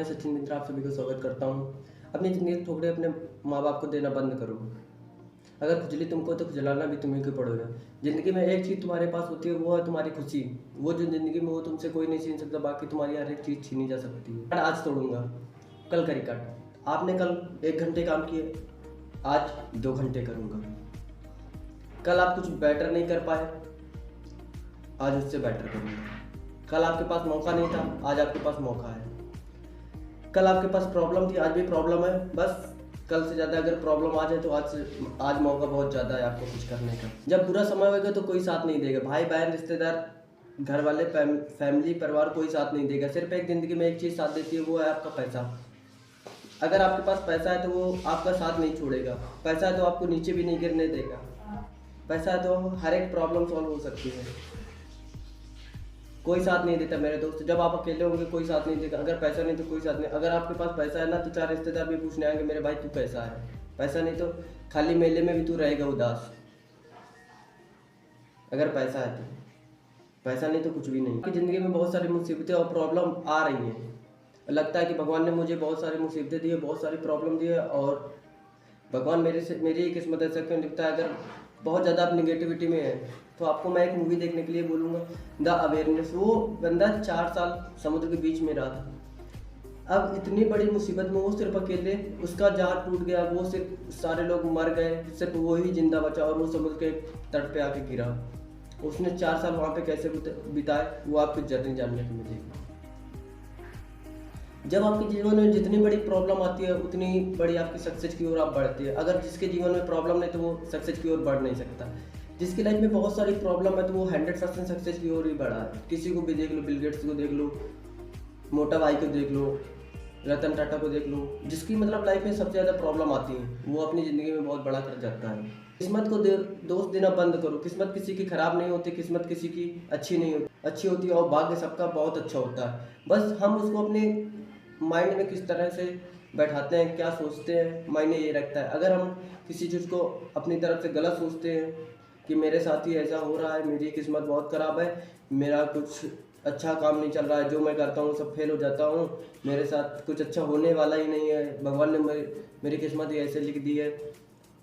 मैं सचिन मित्रा आप सभी का स्वागत करता हूँ। अपनी ज़िंदगी के ठोकरे अपने माँ बाप को देना बंद करो। अगर खुजली तुमको तो खुजलाना भी तुम्हीं को पड़ेगा। ज़िंदगी में एक चीज़ तुम्हारे पास होती है, वो है तुम्हारी खुशी। वो जो ज़िंदगी में वो तुमसे कोई नहीं छीन सकता, बाकी तुम्हारी हर एक चीज़ छीनी जा सकती है। आज तोड़ूंगा, कल का रिकॉर्ड। आपने कल 1 घंटे काम किए, आज 2 घंटे करूँगा। कल आप कुछ बेटर नहीं कर पाए, आज उससे बेटर करूँगा। कल आपके पास मौका नहीं था, आज आपके पास मौका है। कल आपके पास प्रॉब्लम थी, आज भी प्रॉब्लम है। बस कल से ज़्यादा अगर प्रॉब्लम आ जाए तो आज मौका बहुत ज़्यादा है आपको कुछ करने का। जब बुरा समय होगा तो कोई साथ नहीं देगा, भाई बहन रिश्तेदार घर वाले फैमिली परिवार कोई साथ नहीं देगा। सिर्फ एक ज़िंदगी में एक चीज़ साथ देती है, वो है आपका पैसा। अगर आपके पास पैसा है तो वो आपका साथ नहीं छोड़ेगा। पैसा है तो आपको नीचे भी नहीं गिरने देगा। पैसा है तो हर एक प्रॉब्लम सॉल्व हो सकती है। कोई साथ नहीं देता मेरे दोस्त, जब आप अकेले होंगे कोई साथ नहीं देगा। अगर पैसा नहीं तो कोई साथ नहीं। अगर आपके पास पैसा है ना तो 4 रिश्तेदार भी पूछने आएंगे मेरे भाई तू कैसा है। पैसा नहीं तो खाली मेले में भी तू रहेगा उदास। अगर पैसा है तो, पैसा नहीं तो कुछ भी नहीं। आपकी ज़िंदगी में बहुत सारी मुसीबतें और प्रॉब्लम आ रही हैं। लगता है कि भगवान ने मुझे बहुत सारी मुसीबतें दी है, बहुत सारी प्रॉब्लम दी है और भगवान मेरी ही किस्मत ऐसा क्यों लिखता है। अगर बहुत ज़्यादा आप निगेटिविटी में है तो आपको मैं एक मूवी देखने के लिए बोलूँगा, द अवेयरनेस। वो बंदा 4 साल समुद्र के बीच में रहा था। अब इतनी बड़ी मुसीबत में वो सिर्फ अकेले, उसका जहाज टूट गया, वो सिर्फ सारे लोग मर गए, सिर्फ वो ही जिंदा बचा और वो समुद्र के तट पे आके गिरा। उसने 4 साल वहाँ पे कैसे बिताए वो आपकी जर्नी जानने को मिलेगी। जब आपके जीवन में जितनी बड़ी प्रॉब्लम आती है उतनी बड़ी आपकी सक्सेस की ओर आप बढ़ते हैं। अगर जिसके जीवन में प्रॉब्लम नहीं तो वो सक्सेस की ओर बढ़ नहीं सकता। जिसकी लाइफ में बहुत सारी प्रॉब्लम है तो वो 100% सक्सेस की ओर ही बढ़ा है। किसी को भी देख लो, बिल गेट्स को देख लो, मोटा भाई को देख लो, रतन टाटा को देख लो। जिसकी मतलब लाइफ में सबसे ज़्यादा प्रॉब्लम आती है वो अपनी ज़िंदगी में बहुत बड़ा कर जाता है। किस्मत को दोष देना बंद करो। किस्मत किसी की खराब नहीं होती, किस्मत किसी की अच्छी होती है और भाग्य सबका बहुत अच्छा होता है। बस हम उसको अपने माइंड में किस तरह से बैठाते हैं, क्या सोचते हैं, मायने ये रखता है। अगर हम किसी चीज़ को अपनी तरफ से गलत सोचते हैं कि मेरे साथ ही ऐसा हो रहा है, मेरी किस्मत बहुत ख़राब है, मेरा कुछ अच्छा काम नहीं चल रहा है, जो मैं करता हूँ सब फेल हो जाता हूँ, मेरे साथ कुछ अच्छा होने वाला ही नहीं है, भगवान ने मेरी किस्मत ही ऐसे लिख दी है,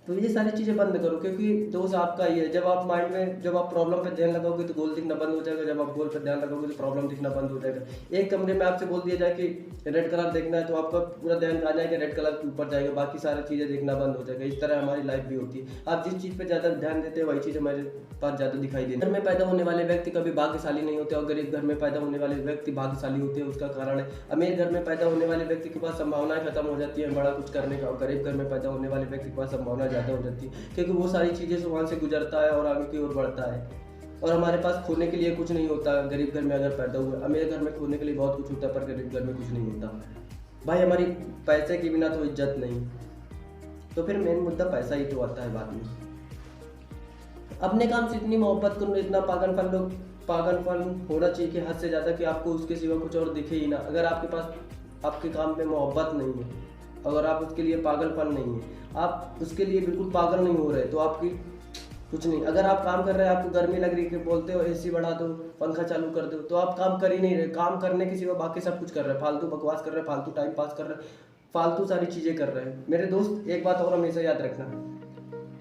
तो ये सारी चीज़ें बंद करो। क्योंकि दोष आपका ही है। जब आप माइंड में जब आप प्रॉब्लम पे ध्यान लगाओगे तो गोल दिखना बंद हो जाएगा। जब आप गोल पे ध्यान लगाओगे तो प्रॉब्लम दिखना बंद हो जाएगा। एक कमरे में आपसे बोल दिया जाए कि रेड कलर देखना है तो आपका पूरा ध्यान आ जाएगा रेड कलर के ऊपर जाएगा, बाकी सारी चीज़ें देखना बंद हो जाएगा। इस तरह हमारी लाइफ भी होती है। आप जिस चीज़ पर ज़्यादा ध्यान देते हैं वही चीज़ हमारे पास ज़्यादा दिखाई देती है। घर में पैदा होने वाले व्यक्ति कभी भाग्यशाली नहीं होते और गरीब घर में पैदा होने वाले व्यक्ति भाग्यशाली होते हैं। उसका कारण है अमीर घर में पैदा होने वाले व्यक्ति के पास संभावनाएं खत्म हो जाती है बड़ा कुछ करने का, और गरीब घर में पैदा होने वाले व्यक्ति के पास संभावना ज़्यादा हो जाती है क्योंकि वो सारी चीज़ें से वहाँ से गुजरता है और आगे की ओर बढ़ता है। और हमारे पास खोने के लिए कुछ नहीं होता। गरीब घर में अगर पैदा हुए, अमीर घर में खोने के लिए बहुत कुछ होता है पर गरीब घर में कुछ नहीं होता। भाई हमारी पैसे के बिना तो इज्जत नहीं, तो फिर मेन मुद्दा पैसा ही तो आता है बाद में। अपने काम से इतनी मोहब्बत करो, इतना पागलपन होना चाहिए कि हद से ज़्यादा कि आपको उसके सिवा कुछ और दिखे ही ना। अगर आपके पास आपके काम में मोहब्बत नहीं है, अगर आप उसके लिए पागलपन नहीं है, आप उसके लिए बिल्कुल पागल नहीं हो रहे तो आपकी कुछ नहीं। अगर आप काम कर रहे हैं, आपको गर्मी लग रही है, बोलते हो एसी बढ़ा दो, पंखा चालू कर दो, तो आप काम कर ही नहीं रहे। काम करने के सिवा बाकी सब कुछ कर रहे हैं, फालतू बकवास कर रहे हैं, फालतू टाइम पास कर रहे हैं, फालतू सारी चीज़ें कर रहे हैं। मेरे दोस्त एक बात और हमेशा याद रखना,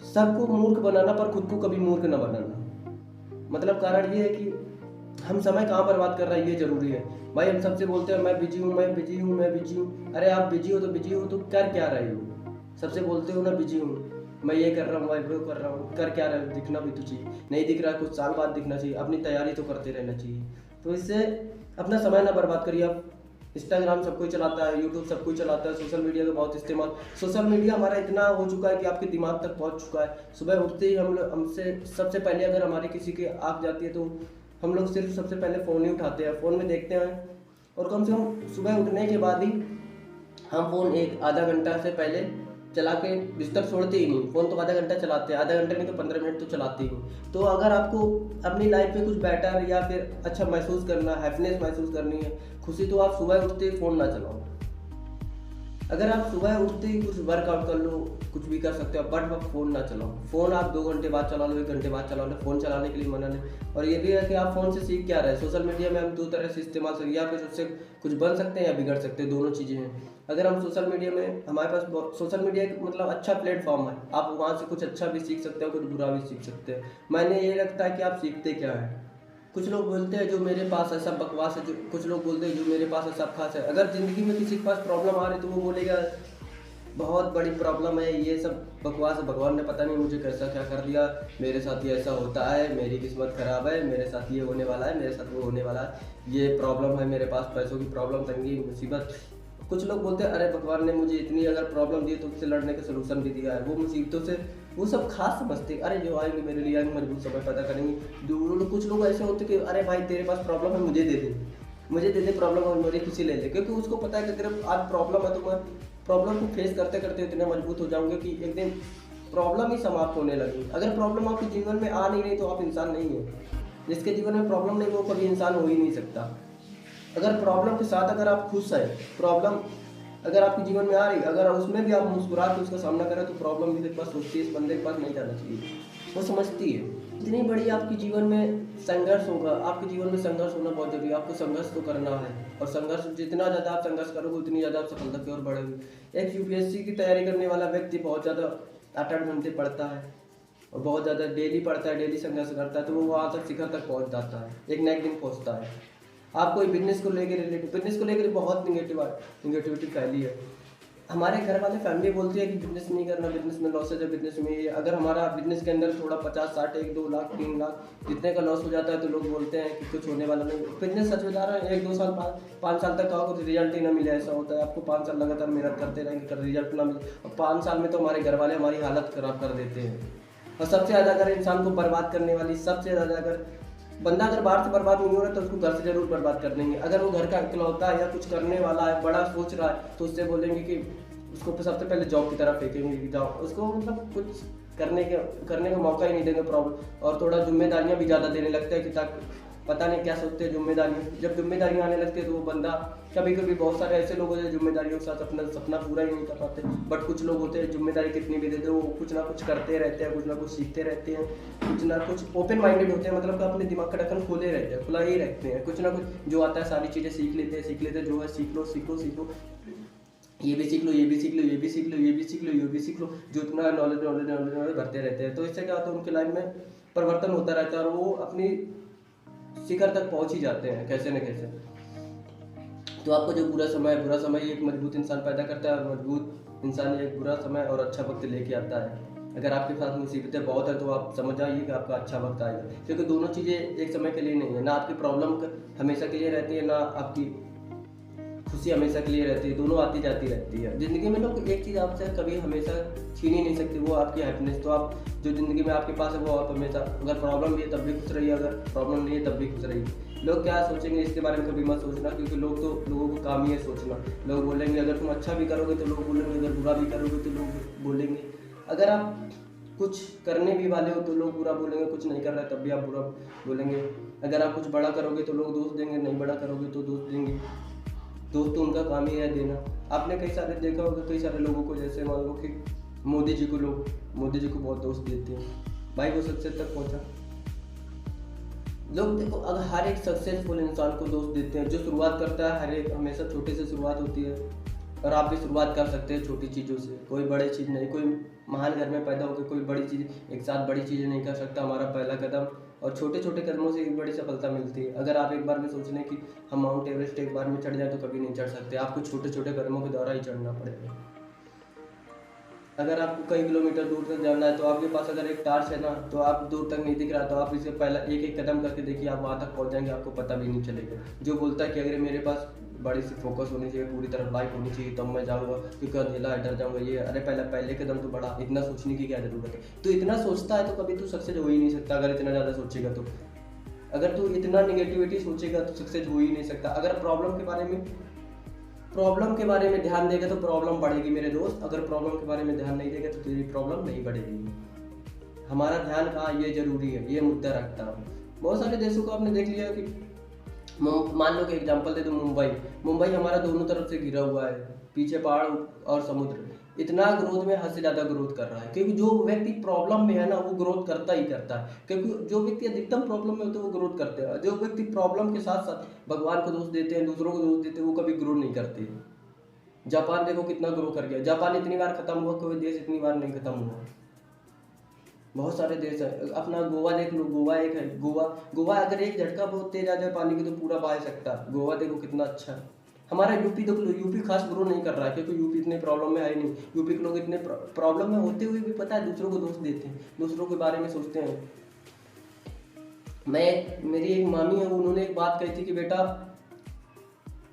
सबको मूर्ख बनाना पर खुद को कभी मूर्ख न बनाना। मतलब कारण ये है कि हम समय कहाँ बर्बाद कर रहे हैं ये जरूरी है। भाई हम सबसे बोलते हैं मैं बिजी हूँ, मैं बिजी हूँ, मैं बिजी हूँ। अरे आप बिजी हो तो कर क्या रहे हो? सबसे बोलते हो ना बिजी हूँ, मैं ये कर रहा हूँ, मैं वो कर रहा हूँ, कर क्या रहे हो? दिखना भी तो चाहिए। नहीं दिख रहा है कुछ साल बाद दिखना चाहिए। अपनी तैयारी तो करते रहना चाहिए। तो इससे अपना समय ना बर्बाद करिए। आप इंस्टाग्राम सब कोई चलाता है, यूट्यूब सब कोई चलाता है, सोशल मीडिया का बहुत इस्तेमाल। सोशल मीडिया हमारा इतना हो चुका है कि आपके दिमाग तक पहुँच चुका है। सुबह उठते ही हमसे सबसे पहले अगर हमारी किसी की आँख जाती है तो हम लोग सिर्फ सबसे पहले फ़ोन ही उठाते हैं, फ़ोन में देखते हैं। और कम से कम सुबह उठने के बाद ही हम फ़ोन आधा घंटा से पहले चला के बिस्तर छोड़ते ही नहीं। फ़ोन तो आधा घंटा चलाते हैं, आधा घंटा नहीं तो 15 मिनट तो चलाते ही नहीं। तो अगर आपको अपनी लाइफ में कुछ बेटर या फिर अच्छा महसूस करना, हैप्पीनेस महसूस करनी है, खुशी, तो आप सुबह उठते ही फ़ोन ना चलाओ। अगर आप सुबह उठते ही कुछ वर्कआउट कर लो, कुछ भी कर सकते हो, बट आप फ़ोन ना चलाओ। फ़ोन आप 2 घंटे बाद चला लो, 1 घंटे बाद चला लो, फ़ोन चलाने के लिए मना नहीं। और ये भी है कि आप फ़ोन से सीख क्या रहे हैं? सोशल मीडिया में हम 2 तरह से इस्तेमाल से या फिर उससे कुछ बन सकते हैं या बिगड़ सकते हैं, दोनों चीज़ें हैं। अगर हम सोशल मीडिया में हमारे पास सोशल मीडिया एक मतलब अच्छा प्लेटफ़ॉर्म है, आप वहाँ से कुछ अच्छा भी सीख सकते हो, कुछ बुरा भी सीख सकते हैं। मायने ये रखता है कि आप सीखते क्या हैं? कुछ लोग बोलते हैं जो मेरे पास है सब बकवास है, जो कुछ लोग बोलते हैं जो मेरे पास है सब खास है। अगर ज़िंदगी में किसी के पास प्रॉब्लम आ रही है तो वो बोलेगा बहुत बड़ी प्रॉब्लम है, ये सब बकवास है, भगवान ने पता नहीं मुझे कैसा क्या कर दिया, मेरे साथ ये ऐसा होता है, मेरी किस्मत ख़राब है, मेरे साथ ये होने वाला है, मेरे साथ वो होने वाला है, ये प्रॉब्लम है, मेरे पास पैसों की प्रॉब्लम, तंगी, मुसीबत। कुछ लोग बोलते हैं अरे भगवान ने मुझे इतनी अगर प्रॉब्लम दी तो उससे लड़ने का सलूशन भी दिया है। वो मुसीबतों से वो सब खास समझते हैं, अरे जो आएंगे मेरे लिए आएंगे, मजबूत समय पैदा करेंगे। कुछ लोग ऐसे होते कि अरे भाई तेरे पास प्रॉब्लम है, मुझे दे दे प्रॉब्लम और मेरी खुशी ले ले, क्योंकि उसको पता है कि तेरे आज प्रॉब्लम है तो मैं प्रॉब्लम को फेस करते करते इतने मजबूत हो जाऊंगे कि एक दिन प्रॉब्लम ही समाप्त होने लगी। अगर प्रॉब्लम आपके जीवन में आ नहीं रही तो आप इंसान नहीं है। जिसके जीवन में प्रॉब्लम नहीं वो कभी इंसान हो ही नहीं सकता। अगर प्रॉब्लम के साथ अगर आप खुश है, प्रॉब्लम अगर आपके जीवन में आ रही, अगर उसमें भी आप मुस्कुरा के उसका सामना करें तो प्रॉब्लम भी के पास सोचती है इस बंदे के पास नहीं जाना चाहिए, वो समझती है। इतनी बड़ी आपके जीवन में संघर्ष होगा, आपके जीवन में संघर्ष होना बहुत जरूरी है। आपको संघर्ष तो करना है और संघर्ष जितना ज़्यादा आप संघर्ष करोगे उतनी ज़्यादा आप सफलता की ओर बढ़ोगे। एक यूपीएससी की तैयारी करने वाला व्यक्ति बहुत ज़्यादा 8-8 घंटे पढ़ता है और बहुत ज़्यादा डेली पढ़ता है, डेली संघर्ष करता है, तो वो वहाँ तक शिखर तक पहुँच जाता है, एक न एक दिन पहुँचता है। आप कोई बिजनेस को लेकर बहुत निगेटिविटी फैली है। हमारे घर वाले फैमिली बोलती है कि बिजनेस नहीं करना, बिजनेस में लॉसेज है, बिजनेस में ये। अगर हमारा बिजनेस के अंदर थोड़ा 50-60 1-2 लाख 3 लाख जितने का लॉस हो जाता है तो लोग बोलते हैं कि कुछ होने वाला नहीं। बिजनेस सच बता रहे हैं 1-2 साल 5 साल तक आपको रिजल्ट ही ना मिले, ऐसा होता है। आपको 5 साल लगातार मेहनत करते रहेंगे, रिजल्ट ना मिले और 5 साल में तो हमारे घर वाले हमारी हालत खराब कर देते हैं। और सबसे ज़्यादा अगर इंसान को बर्बाद करने वाली, सबसे ज़्यादा अगर बंदा अगर बाहर से बर्बाद नहीं हो रहा है तो उसको घर से जरूर बर्बाद कर देंगे। अगर वो घर का इकलौता है या कुछ करने वाला है, बड़ा सोच रहा है, तो उससे बोलेंगे कि उसको सबसे पहले जॉब की तरफ फेंकेंगे कि जाओ, उसको मतलब कुछ करने का मौका ही नहीं देंगे प्रॉब्लम। और थोड़ा जिम्मेदारियां भी ज़्यादा देने लगते हैं कि ताकि पता नहीं क्या सोचते हैं जिम्मेदारियाँ। जब जिम्मेदारियाँ आने लगती है तो वो बंदा कभी कभी बहुत सारे ऐसे लोग होते हैं जिम्मेदारियों के साथ अपना सपना पूरा ही नहीं कर पाते। बट कुछ लोग होते हैं जिम्मेदारी कितनी भी देते हैं वो कुछ ना कुछ करते रहते हैं, कुछ ना कुछ सीखते रहते हैं, कुछ ना कुछ ओपन माइंडेड होते हैं, मतलब कि अपने दिमाग का ढक्कन खोले रहते हैं, खुला ही रखते हैं। कुछ ना कुछ जो आता है सारी चीज़ें सीख लेते हैं, जो है सीख लो, ये भी सीख लो, ये भी सीख लो, ये भी सीख लो, ये भी सीख लो, ये भी सीख लो, जो इतना नॉलेज भरते रहते हैं। तो इससे क्या होता है उनकी लाइफ में परिवर्तन होता रहता है और वो अपनी शिखर तक पहुंच ही जाते हैं कैसे न कैसे। तो आपको जो बुरा समय एक मजबूत इंसान पैदा करता है और मजबूत इंसान एक बुरा समय और अच्छा वक्त लेके आता है। अगर आपके पास मुसीबतें बहुत है तो आप समझ जाइए कि आपका अच्छा वक्त आएगा, क्योंकि दोनों चीज़ें एक समय के लिए नहीं है। ना आपकी प्रॉब्लम हमेशा के लिए रहती है, ना आपकी खुशी हमेशा के लिए रहती है, दोनों आती जाती रहती है। ज़िंदगी में लोग एक चीज़ आपसे कभी हमेशा छीन ही नहीं सकती, वो आपकी हैप्पीनेस। तो आप जो ज़िंदगी में आपके पास है वो आप हमेशा, अगर प्रॉब्लम भी है तब भी खुश रहिए, अगर प्रॉब्लम नहीं है तब भी खुश रहिए। लोग क्या सोचेंगे इसके बारे में कभी मत सोचना, क्योंकि लोगों को काम ही है सोचना। लोग बोलेंगे अगर तुम अच्छा भी करोगे तो लोग बोलेंगे, अगर बुरा भी करोगे तो लोग बोलेंगे। अगर आप कुछ करने भी वाले हो तो लोग बुरा बोलेंगे, कुछ नहीं कर रहे तब भी आप बुरा बोलेंगे। अगर आप कुछ बड़ा करोगे तो लोग दोष देंगे, नहीं बड़ा करोगे तो दोष देंगे। दोस्त तो उनका काम ही है देना। आपने कई सारे देखा होगा, कई सारे लोगों को, जैसे मान लो कि मोदी जी को बहुत दोस्त देते हैं, भाई वो सक्सेस तक पहुंचा। लोग देखो, अगर हर एक सक्सेसफुल इंसान को दोस्त देते हैं। जो शुरुआत करता है हर एक हमेशा छोटे से शुरुआत होती है और आप भी शुरुआत कर सकते हैं छोटी चीज़ों से। कोई बड़ी चीज़ नहीं, कोई महान घर में पैदा होकर कोई बड़ी चीज़ एक साथ बड़ी चीज़ें नहीं कर सकता। हमारा पहला कदम और छोटे छोटे कदमों से एक बड़ी सफलता मिलती है। अगर आप एक बार में सोच लें कि हम माउंट एवरेस्ट एक बार में चढ़ जाए तो कभी नहीं चढ़ सकते, आपको छोटे छोटे कदमों के द्वारा ही चढ़ना पड़ेगा। अगर आपको कई किलोमीटर दूर तक जाना है तो आपके पास अगर एक टार्च है ना, तो आप दूर तक नहीं दिख रहा तो आप इसे पहला एक एक कदम करके देखिए, आप वहाँ तक पहुँच जाएंगे, आपको पता भी नहीं चलेगा। जो बोलता है कि अगर मेरे पास बड़ी सी फोकस होनी चाहिए, पूरी तरह लाइट होनी चाहिए तब मैं जाऊँगा, क्योंकि अकेला है डर जाऊँगा, ये अरे पहले कदम तो बड़ा, इतना सोचने की क्या ज़रूरत है। तो इतना सोचता है तो कभी तू सक्सेस हो ही नहीं सकता। अगर इतना ज़्यादा सोचेगा तो, अगर तू इतना निगेटिविटी सोचेगा तो सक्सेस हो ही नहीं सकता। अगर प्रॉब्लम के बारे में ध्यान देगा तो प्रॉब्लम बढ़ेगी मेरे दोस्त। अगर प्रॉब्लम के बारे में ध्यान नहीं देगा तो तेरी प्रॉब्लम नहीं बढ़ेगी। हमारा ध्यान कहाँ, ये जरूरी है, ये मुद्दा रखता है। बहुत सारे देशों को आपने देख लिया कि मान लो कि एग्जांपल दे दो, मुंबई हमारा दोनों तरफ से घिरा हुआ है, पीछे पहाड़ और समुद्र, इतना ग्रोथ में हद से ज़्यादा ग्रोथ कर रहा है, क्योंकि जो व्यक्ति प्रॉब्लम में है ना वो ग्रोथ करता ही करता है, क्योंकि जो व्यक्ति अधिकतम प्रॉब्लम में होते हैं वो ग्रोथ करते हैं, जो व्यक्ति प्रॉब्लम के साथ साथ भगवान को दोष देते हैं, दूसरों को दोष देते हैं, वो कभी ग्रो नहीं करते। जापान देखो कितना ग्रो कर गया, जापान इतनी बार खत्म हुआ, कोई देश इतनी बार नहीं खत्म हुआ। बहुत सारे देश है, अपना गोवा देख लो, गोवा एक है, गोवा गोवा अगर एक झटका बहुत तेज आ जाए पानी की तो पूरा बहा सकता है। गोवा देखो कितना अच्छा है। हमारा यूपी देख लो, यूपी खास ग्रो नहीं कर रहा है, क्योंकि यूपी इतने प्रॉब्लम में है नहीं। यूपी के लोग इतने प्रॉब्लम में होते हुए भी पता है दूसरों को दोष देते हैं, दूसरों के बारे में सोचते हैं। मेरी एक मामी है, उन्होंने एक बात कही थी कि बेटा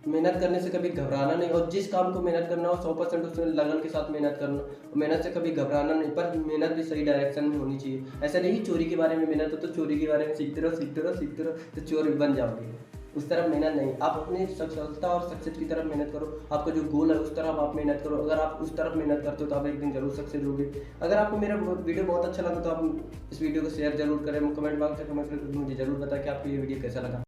मेहनत करने से कभी घबराना नहीं, और जिस काम को मेहनत करना हो 100% उसमें लगन के साथ मेहनत करना, मेहनत से कभी घबराना नहीं, पर मेहनत भी सही डायरेक्शन में होनी चाहिए। ऐसा नहीं कि चोरी के बारे में मेहनत हो तो चोरी के बारे में सीखते रहो तो चोर बन जाओगे, उस तरफ मेहनत नहीं। आप अपनी सफलता और सक्सेस की तरफ मेहनत करो, आपका जो गोल है उस तरफ आप मेहनत करो। अगर आप उस तरफ मेहनत करते हो तो आप एक दिन जरूर सक्सेस होगे। अगर आपको मेरा वीडियो बहुत अच्छा लगा तो आप इस वीडियो को शेयर जरूर करें, कमेंट बॉक्स में कमेंट करके मुझे जरूर बताएं कि आपको ये वीडियो कैसा लगा।